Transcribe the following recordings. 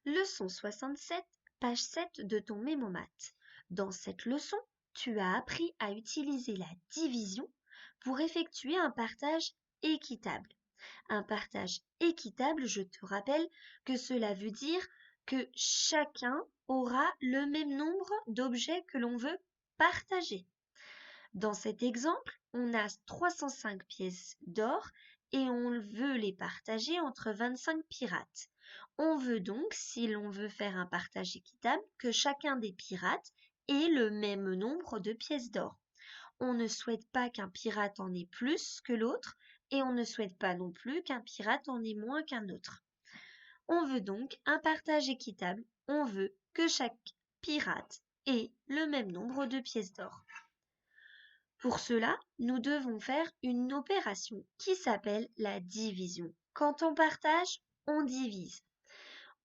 Leçon 67, page 7 de ton mémomath. Dans cette leçon, tu as appris à utiliser la division pour effectuer un partage équitable. Un partage équitable, je te rappelle que cela veut dire que chacun aura le même nombre d'objets que l'on veut partager. Dans cet exemple, on a 305 pièces d'or et on veut les partager entre 25 pirates. On veut donc, si l'on veut faire un partage équitable, que chacun des pirates ait le même nombre de pièces d'or. On ne souhaite pas qu'un pirate en ait plus que l'autre et on ne souhaite pas non plus qu'un pirate en ait moins qu'un autre. On veut donc un partage équitable. On veut que chaque pirate ait le même nombre de pièces d'or. Pour cela, nous devons faire une opération qui s'appelle la division. Quand on partage, on divise.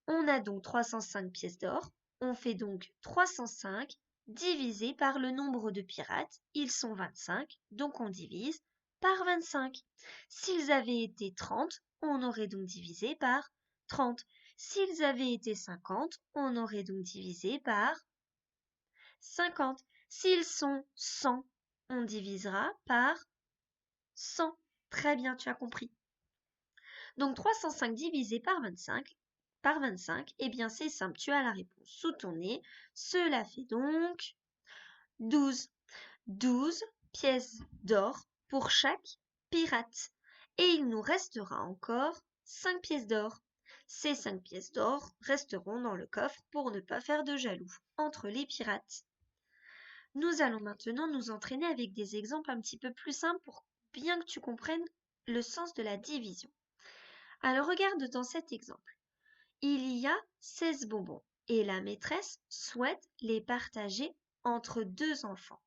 On a donc 305 pièces d'or. On fait donc 305 divisé par le nombre de pirates. Ils sont 25, donc on divise par 25. S'ils avaient été 30, on aurait donc divisé par 30. S'ils avaient été 50, on aurait donc divisé par 50. S'ils sont 100, on divisera par 100. Très bien, tu as compris. Donc 305 divisé par 25, eh bien c'est simple, tu as la réponse sous ton nez. Cela fait donc 12. 12 pièces d'or pour chaque pirate. Et il nous restera encore 5 pièces d'or. Ces 5 pièces d'or resteront dans le coffre pour ne pas faire de jaloux entre les pirates. Nous allons maintenant nous entraîner avec des exemples un petit peu plus simples pour bien que tu comprennes le sens de la division. Alors regarde dans cet exemple. Il y a 16 bonbons et la maîtresse souhaite les partager entre 2 enfants.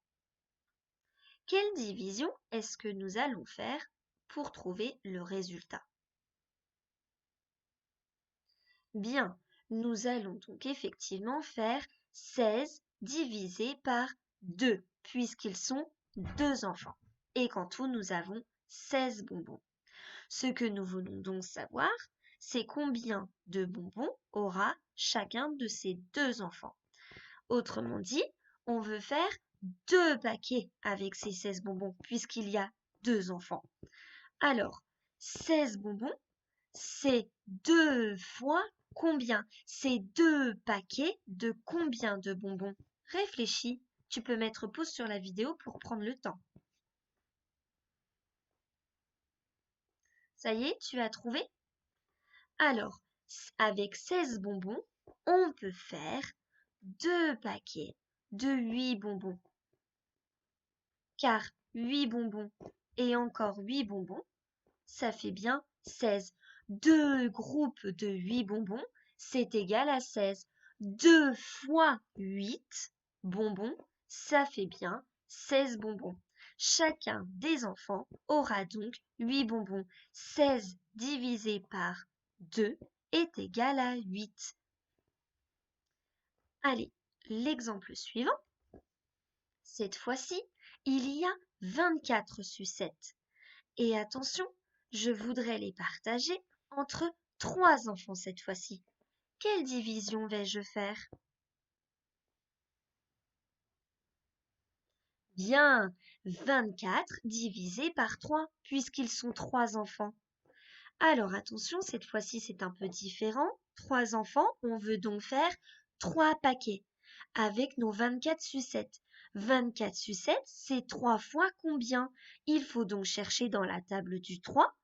Quelle division est-ce que nous allons faire pour trouver le résultat? Bien, nous allons donc effectivement faire 16 divisé par 2, puisqu'ils sont 2 enfants. Et qu'en tout, nous avons 16 bonbons. Ce que nous voulons donc savoir, c'est combien de bonbons aura chacun de ces 2 enfants. Autrement dit, on veut faire 2 paquets avec ces 16 bonbons, puisqu'il y a 2 enfants. Alors, 16 bonbons, c'est 2 fois combien? C'est 2 paquets de combien de bonbons? Réfléchis, tu peux mettre pause sur la vidéo pour prendre le temps. Ça y est, tu as trouvé? Alors, avec 16 bonbons, on peut faire 2 paquets de 8 bonbons. Car 8 bonbons et encore 8 bonbons, ça fait bien 16. 2 groupes de 8 bonbons, c'est égal à 16. 2 fois 8 bonbons, ça fait bien 16 bonbons. Chacun des enfants aura donc 8 bonbons. 16 divisé par 2 est égal à 8. Allez, l'exemple suivant. Cette fois-ci, il y a 24 sucettes. Et attention, je voudrais les partager entre 3 enfants cette fois-ci. Quelle division vais-je faire? Bien, 24 divisé par 3, puisqu'ils sont 3 enfants. Alors attention, cette fois-ci c'est un peu différent. 3 enfants, on veut donc faire 3 paquets avec nos 24 sucettes. 24 sucettes, c'est 3 fois combien? Il faut donc chercher dans la table du 3,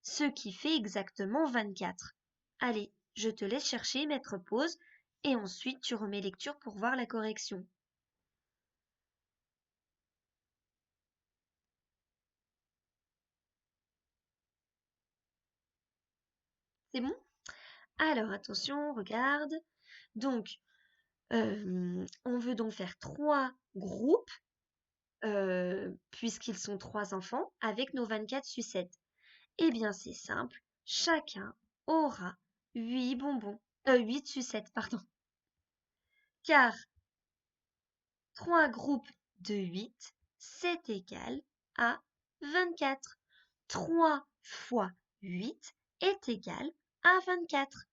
ce qui fait exactement 24. Allez, je te laisse chercher, mettre pause, et ensuite tu remets lecture pour voir la correction. C'est bon? Alors attention, regarde. Donc, on veut donc faire 3 groupes, puisqu'ils sont 3 enfants, avec nos 24 sucettes. Eh bien, c'est simple, chacun aura 8 bonbons, 8 sucettes, pardon. Car 3 groupes de 8, c'est égal à 24. 3 fois 8 est égal à 24.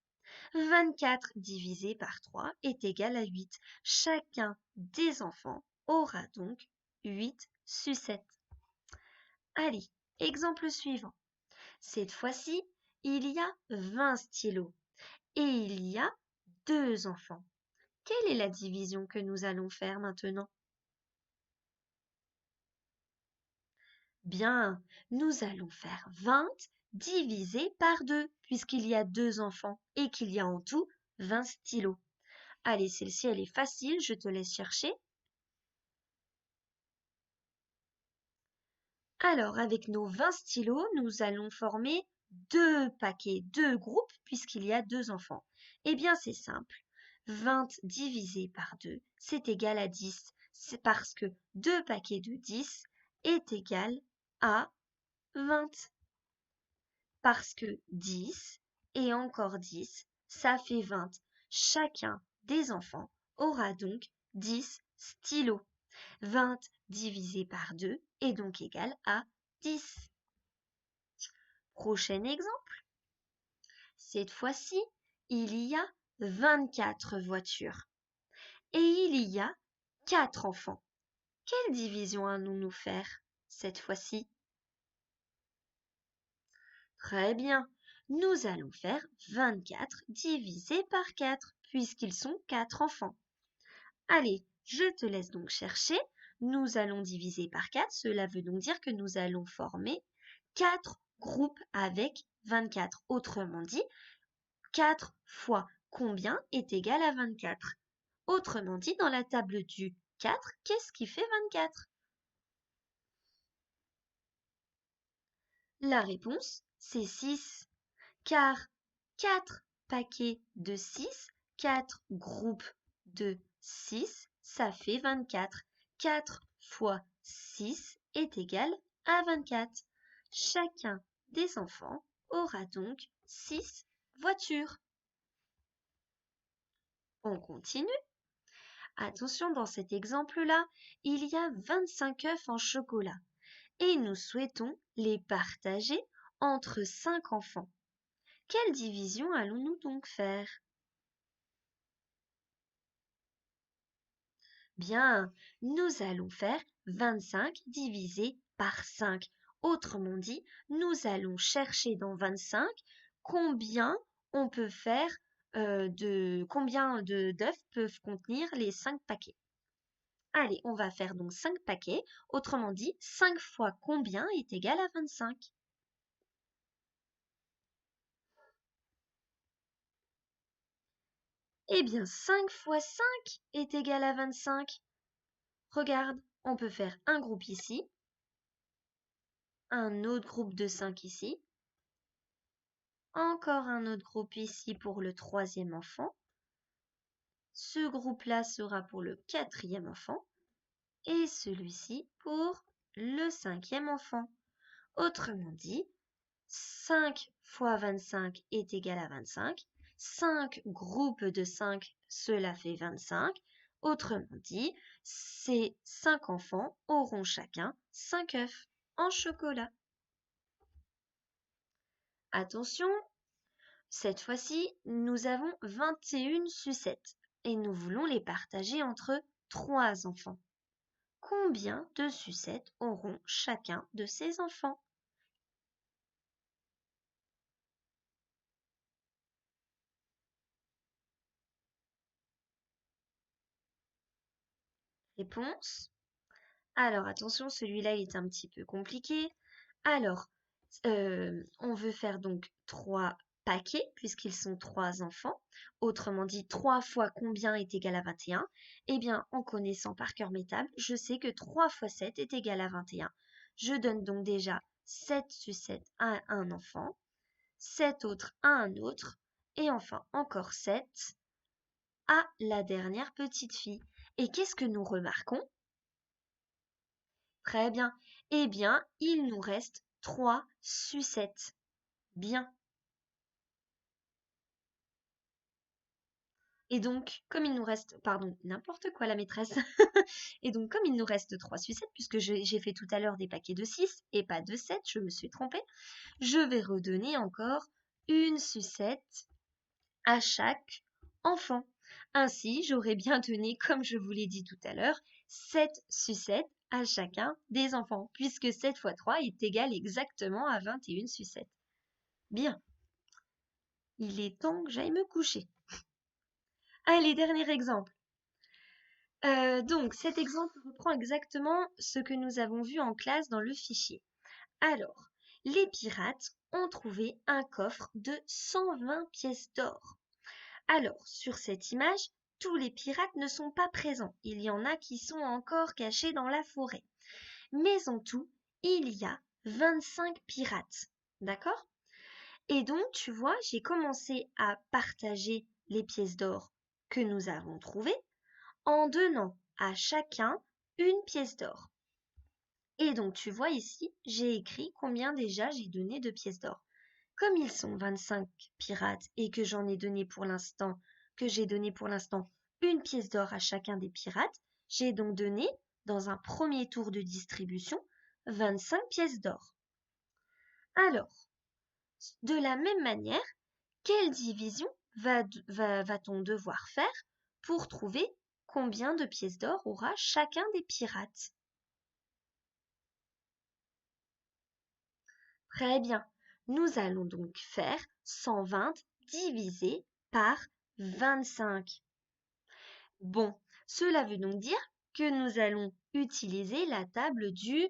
24 divisé par 3 est égal à 8. Chacun des enfants aura donc 8 sucettes. Allez, exemple suivant. Cette fois-ci, il y a 20 stylos et il y a 2 enfants. Quelle est la division que nous allons faire maintenant? Bien, nous allons faire 20 divisé par 2, puisqu'il y a 2 enfants et qu'il y a en tout 20 stylos. Allez, celle-ci, elle est facile, je te laisse chercher. Alors, avec nos 20 stylos, nous allons former 2 paquets, 2 groupes, puisqu'il y a 2 enfants. Eh bien, c'est simple. 20 divisé par 2, c'est égal à 10. C'est parce que 2 paquets de 10 est égal à 20. Parce que 10 et encore 10, ça fait 20. Chacun des enfants aura donc 10 stylos. 20 divisé par 2 est donc égal à 10. Prochain exemple. Cette fois-ci, il y a 24 voitures et il y a 4 enfants. Quelle division allons-nous faire cette fois-ci? Très bien. Nous allons faire 24 divisé par 4 puisqu'ils sont 4 enfants. Allez, je te laisse donc chercher. Nous allons diviser par 4. Cela veut donc dire que nous allons former 4 groupes avec 24. Autrement dit, 4 fois combien est égal à 24? Autrement dit, dans la table du 4, qu'est-ce qui fait 24? La réponse, c'est 6. Car 4 paquets de 6, 4 groupes de 6, ça fait 24. 4 fois 6 est égal à 24. Chacun des enfants aura donc 6 voitures. On continue. Attention, dans cet exemple-là, il y a 25 œufs en chocolat et nous souhaitons les partager entre 5 enfants. Quelle division allons-nous donc faire? Bien, nous allons faire 25 divisé par 5. Autrement dit, nous allons chercher dans 25 combien on peut faire combien d'œufs peuvent contenir les 5 paquets. Allez, on va faire donc 5 paquets. Autrement dit, 5 fois combien est égal à 25? Eh bien, 5 fois 5 est égal à 25. Regarde, on peut faire un groupe ici, un autre groupe de 5 ici, encore un autre groupe ici pour le troisième enfant. Ce groupe-là sera pour le quatrième enfant et celui-ci pour le cinquième enfant. Autrement dit, 5 fois 25 est égal à 25. 5 groupes de 5, cela fait 25. Autrement dit, ces 5 enfants auront chacun 5 œufs en chocolat. Attention, cette fois-ci, nous avons 21 sucettes et nous voulons les partager entre 3 enfants. Combien de sucettes auront chacun de ces enfants? Réponse? Alors attention, celui-là est un petit peu compliqué. Alors, on veut faire donc 3 paquets puisqu'ils sont 3 enfants. Autrement dit, 3 fois combien est égal à 21? Eh bien, en connaissant par cœur mes tables, je sais que 3 fois 7 est égal à 21. Je donne donc déjà 7 sucettes à un enfant, 7 autres à un autre, et enfin encore 7 à la dernière petite fille. Et qu'est-ce que nous remarquons? Très bien. Eh bien, il nous reste 3 sucettes. Bien. Et donc, comme il nous reste, pardon, n'importe quoi la maîtresse. Et donc, comme il nous reste 3 sucettes, puisque j'ai fait tout à l'heure des paquets de 6 et pas de 7, je me suis trompée, je vais redonner encore une sucette à chaque enfant. Ainsi, j'aurais bien donné, comme je vous l'ai dit tout à l'heure, 7 sucettes à chacun des enfants, puisque 7 fois 3 est égal exactement à 21 sucettes. Bien, il est temps que j'aille me coucher. Allez, dernier exemple. Donc, cet exemple reprend exactement ce que nous avons vu en classe dans le fichier. Alors, les pirates ont trouvé un coffre de 120 pièces d'or. Alors, sur cette image, tous les pirates ne sont pas présents. Il y en a qui sont encore cachés dans la forêt. Mais en tout, il y a 25 pirates. D'accord? Et donc, tu vois, j'ai commencé à partager les pièces d'or que nous avons trouvées en donnant à chacun une pièce d'or. Et donc, tu vois ici, j'ai écrit combien déjà j'ai donné de pièces d'or. Comme ils sont 25 pirates et que j'ai donné pour l'instant une pièce d'or à chacun des pirates, j'ai donc donné, dans un premier tour de distribution, 25 pièces d'or. Alors, de la même manière, quelle division va-t-on devoir faire pour trouver combien de pièces d'or aura chacun des pirates? Très bien. Nous allons donc faire 120 divisé par 25. Bon, cela veut donc dire que nous allons utiliser la table du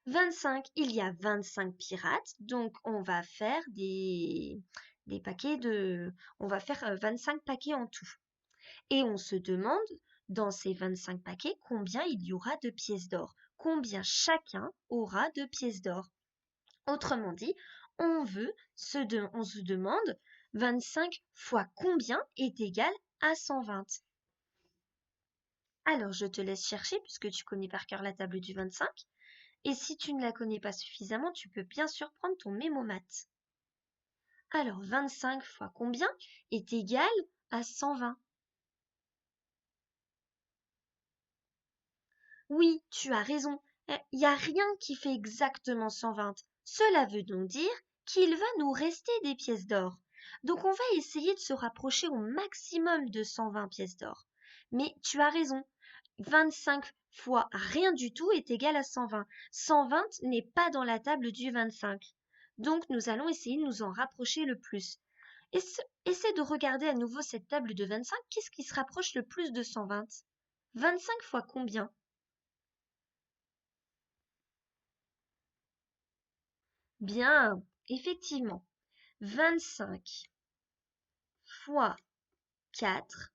25. Il y a 25 pirates, donc on va faire des paquets de... On va faire 25 paquets en tout. Et on se demande, dans ces 25 paquets, combien il y aura de pièces d'or. Combien chacun aura de pièces d'or. Autrement dit, on se demande 25 fois combien est égal à 120. Alors, je te laisse chercher puisque tu connais par cœur la table du 25. Et si tu ne la connais pas suffisamment, tu peux bien sûr prendre ton mémomat. Alors, 25 fois combien est égal à 120? Oui, tu as raison. Il n'y a rien qui fait exactement 120. Cela veut donc dire qu'il va nous rester des pièces d'or. Donc on va essayer de se rapprocher au maximum de 120 pièces d'or. Mais tu as raison. 25 fois rien du tout est égal à 120. 120 n'est pas dans la table du 25. Donc nous allons essayer de nous en rapprocher le plus. Essaie de regarder à nouveau cette table de 25. Qu'est-ce qui se rapproche le plus de 120? 25 fois combien? Bien, effectivement, 25 fois 4,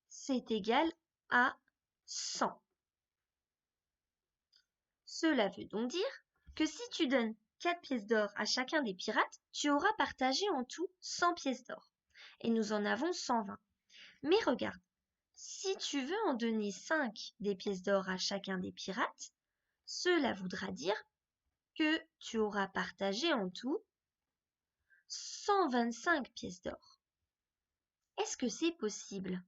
c'est égal à 100. Cela veut donc dire que si tu donnes 4 pièces d'or à chacun des pirates, tu auras partagé en tout 100 pièces d'or. Et nous en avons 120. Mais regarde, si tu veux en donner 5 des pièces d'or à chacun des pirates, cela voudra dire que tu auras partagé en tout 125 pièces d'or. Est-ce que c'est possible?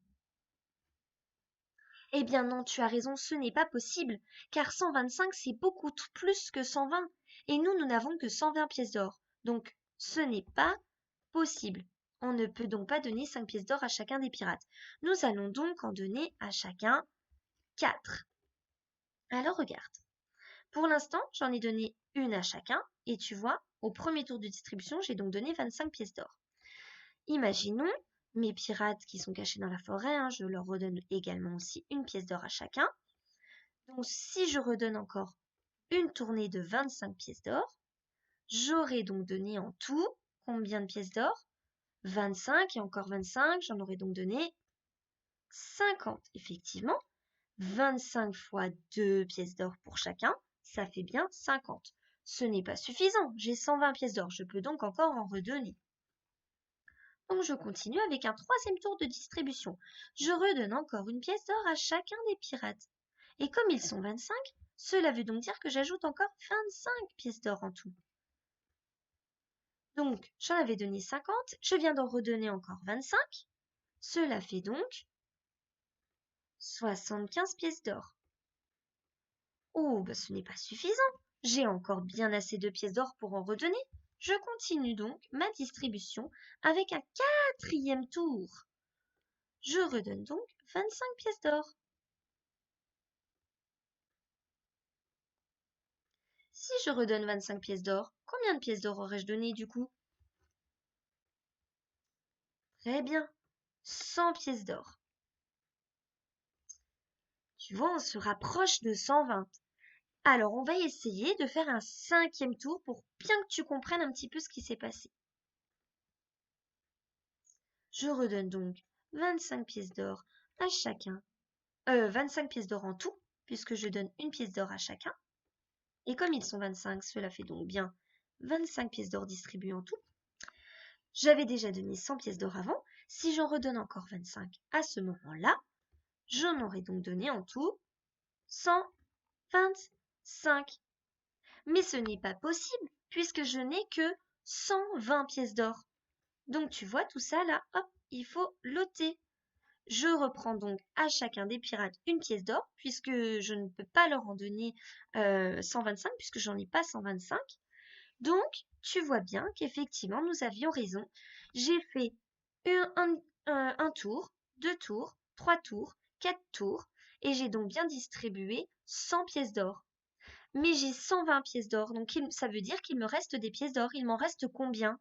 Eh bien non, tu as raison, ce n'est pas possible, car 125 c'est beaucoup plus que 120, et nous n'avons que 120 pièces d'or. Donc ce n'est pas possible. On ne peut donc pas donner 5 pièces d'or à chacun des pirates. Nous allons donc en donner à chacun 4. Alors regarde. Pour l'instant, j'en ai donné une à chacun, et tu vois, au premier tour de distribution, j'ai donc donné 25 pièces d'or. Imaginons mes pirates qui sont cachés dans la forêt, je leur redonne également aussi une pièce d'or à chacun. Donc si je redonne encore une tournée de 25 pièces d'or, j'aurai donc donné en tout combien de pièces d'or? 25 et encore 25, j'en aurais donc donné 50. Effectivement, 25 fois 2 pièces d'or pour chacun, ça fait bien 50. Ce n'est pas suffisant, j'ai 120 pièces d'or, je peux donc encore en redonner. Donc je continue avec un troisième tour de distribution. Je redonne encore une pièce d'or à chacun des pirates. Et comme ils sont 25, cela veut donc dire que j'ajoute encore 25 pièces d'or en tout. Donc j'en avais donné 50, je viens d'en redonner encore 25. Cela fait donc 75 pièces d'or. Oh, ce n'est pas suffisant. J'ai encore bien assez de pièces d'or pour en redonner. Je continue donc ma distribution avec un 4e tour. Je redonne donc 25 pièces d'or. Si je redonne 25 pièces d'or, combien de pièces d'or aurais-je donné du coup? Très bien, 100 pièces d'or. Tu vois, on se rapproche de 120. Alors, on va essayer de faire un 5e tour pour bien que tu comprennes un petit peu ce qui s'est passé. Je redonne donc 25 pièces d'or à chacun. 25 pièces d'or en tout, puisque je donne une pièce d'or à chacun. Et comme ils sont 25, cela fait donc bien 25 pièces d'or distribuées en tout. J'avais déjà donné 100 pièces d'or avant. Si j'en redonne encore 25 à ce moment-là, j'en aurais donc donné en tout 125. Mais ce n'est pas possible puisque je n'ai que 120 pièces d'or. Donc tu vois tout ça là, hop, il faut l'ôter. Je reprends donc à chacun des pirates une pièce d'or puisque je ne peux pas leur en donner 125 puisque j'en ai pas 125. Donc tu vois bien qu'effectivement nous avions raison. J'ai fait un tour, 2 tours, 3 tours, 4 tours et j'ai donc bien distribué 100 pièces d'or. Mais j'ai 120 pièces d'or, donc ça veut dire qu'il me reste des pièces d'or. Il m'en reste combien?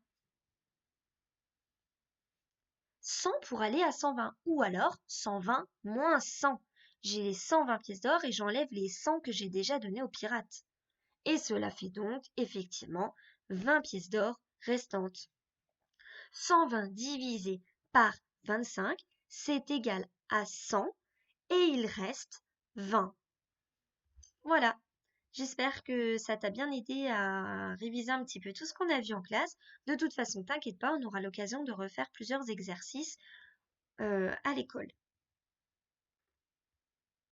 100 pour aller à 120, ou alors 120 moins 100. J'ai les 120 pièces d'or et j'enlève les 100 que j'ai déjà donnés aux pirates. Et cela fait donc effectivement 20 pièces d'or restantes. 120 divisé par 25, c'est égal à 100 et il reste 20. Voilà. J'espère que ça t'a bien aidé à réviser un petit peu tout ce qu'on a vu en classe. De toute façon, t'inquiète pas, on aura l'occasion de refaire plusieurs exercices à l'école.